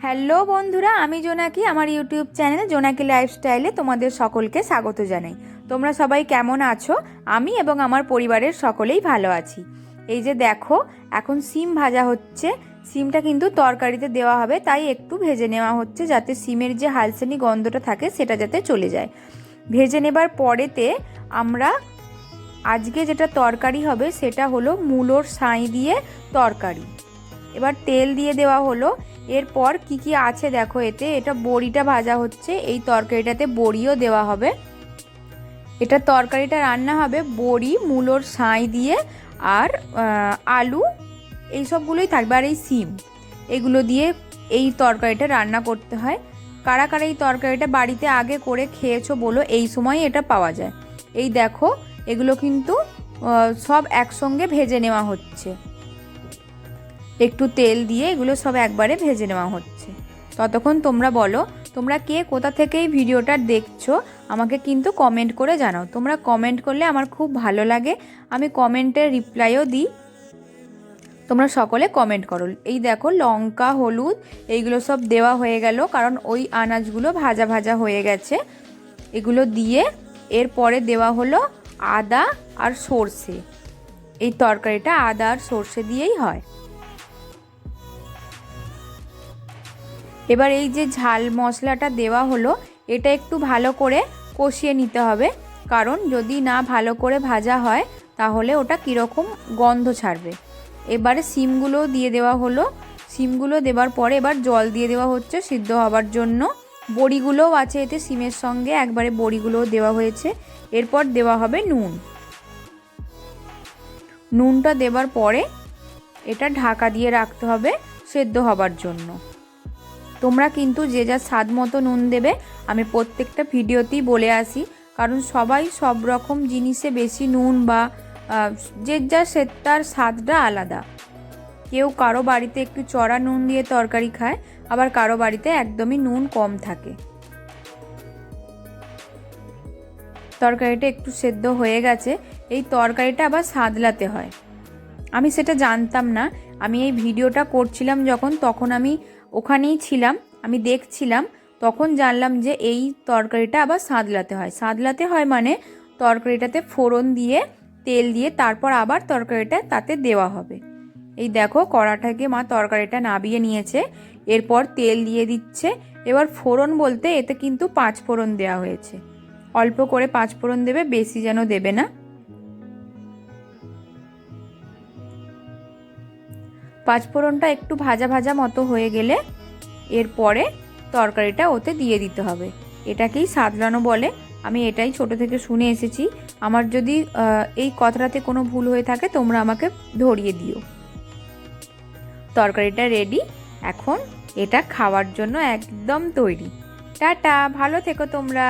Hello বন্ধুরা, আমি জোনাকি। আমার ইউটিউব চ্যানেল জোনাকি লাইফস্টাইলে তোমাদের সকলকে স্বাগত জানাই। তোমরা সবাই কেমন আছো? আমি এবং আমার পরিবারের সকলেই ভালো আছি। এই যে দেখো, এখন সিম ভাজা হচ্ছে। সিমটা কিন্তু তরকারিতে দেওয়া হবে, তাই একটু ভেজে নেওয়া হচ্ছে যাতে সিমের যে হালসেনি গন্ধটা থাকে সেটা যাতে চলে যায়। ভেজে নেবার পরেতে আমরা আজকে যেটা তরকারি হবে সেটা হলো মূলোর ছাই দিয়ে তরকারি। এবার তেল দিয়ে দেওয়া হলো। এরপর কি কি আছে দেখো, এটা বড়িটা ভাজা হচ্ছে। এই তরকারিটাতে বড়িও দেওয়া হবে। এটা তরকারিটা রান্না হবে বড়ি, মূলোর ছাই দিয়ে আর আলু, এই সবগুলোই থাকবে। আর এই সিম, এগুলো দিয়ে এই তরকারিটা রান্না করতে হয়। কারা কারা এই তরকারিটা বাড়িতে আগে করে খেয়েছো বলো, এই সময় এটা পাওয়া যায়। এই দেখো, এগুলো কিন্তু সব একসঙ্গে ভেজে নেওয়া হচ্ছে। একটু তেল দিয়ে এগুলো সব একবারে ভেজে নেওয়া হচ্ছে। ততক্ষণ তোমরা বলো, তোমরা কে কোথা থেকে এই ভিডিওটা দেখছো আমাকে কিন্তু কমেন্ট করে জানাও। তোমরা কমেন্ট করলে আমার খুব ভালো লাগে, আমি কমেন্টের রিপ্লাইও দিই। তোমরা সকলে কমেন্ট করো। এই দেখো, লঙ্কা, হলুদ এইগুলো সব দেওয়া হয়ে গেল, কারণ ওই আনাজগুলো ভাজা ভাজা হয়ে গেছে। এগুলো দিয়ে এরপরে দেওয়া হলো আদা আর সর্ষে। এই তরকারিটা আদা আর সর্ষে দিয়েই হয়। এবার এই যে ঝাল মশলাটা দেওয়া হলো, এটা একটু ভালো করে কষিয়ে নিতে হবে, কারণ যদি না ভালো করে ভাজা হয় তাহলে ওটা কীরকম গন্ধ ছাড়বে। এবারে সিমগুলোও দিয়ে দেওয়া হলো। সিমগুলো দেওয়ার পরে এবার জল দিয়ে দেওয়া হচ্ছে সিদ্ধ হবার জন্য। বড়িগুলোও আছে এতে, সিমের সঙ্গে একবারে বড়িগুলোও দেওয়া হয়েছে। এরপর দেওয়া হবে নুন। নুনটা দেওয়ার পরে এটা ঢাকা দিয়ে রাখতে হবে সেদ্ধ হবার জন্য। তোমরা কিন্তু যে যা স্বাদ মতো নুন দেবে। আমি প্রত্যেকটা ভিডিওতেই বলে আসি, কারণ সবাই সব রকম জিনিসে বেশি নুন বা যে যা তার স্বাদটা আলাদা। কেউ কারো বাড়িতে একটু চড়া নুন দিয়ে তরকারি খায়, আবার কারো বাড়িতে একদমই নুন কম থাকে। তরকারিটা একটু সেদ্ধ হয়ে গেছে। এই তরকারিটা আবার সাদলাতে হয়। আমি সেটা জানতাম না। আমি এই ভিডিওটা করছিলাম যখন, তখন আমি ওখানেই ছিলাম, আমি দেখছিলাম। তখন জানলাম যে এই তরকারিটা আবার সাদলাতে হয়। সাদলাতে হয় মানে তরকারিটাতে ফোড়ন দিয়ে তেল দিয়ে তারপর আবার তরকারিটা তাতে দেওয়া হবে। এই দেখো, কড়াটাকে মা তরকারিটা নাবিয়ে নিয়েছে। এরপর তেল দিয়ে দিচ্ছে। এবার ফোড়ন বলতে এতে কিন্তু 5 ফোড়ন দেওয়া হয়েছে। অল্প করে 5 ফোড়ন দেবে, বেশি যেন দেবে না। 5 ফোড়নটা একটু ভাজা ভাজা মতো হয়ে গেলে এরপরে তরকারিটা ওতে দিয়ে দিতে হবে। এটাকেই সাদলানো বলে। আমি এটাই ছোট থেকে শুনে এসেছি। আমার যদি এই কথাটাতে কোনো ভুল হয়ে থাকে তোমরা আমাকে ধরিয়ে দিও। তরকারিটা রেডি। এখন এটা খাওয়ার জন্য একদম তৈরি। টাটা, ভালো থেকো তোমরা।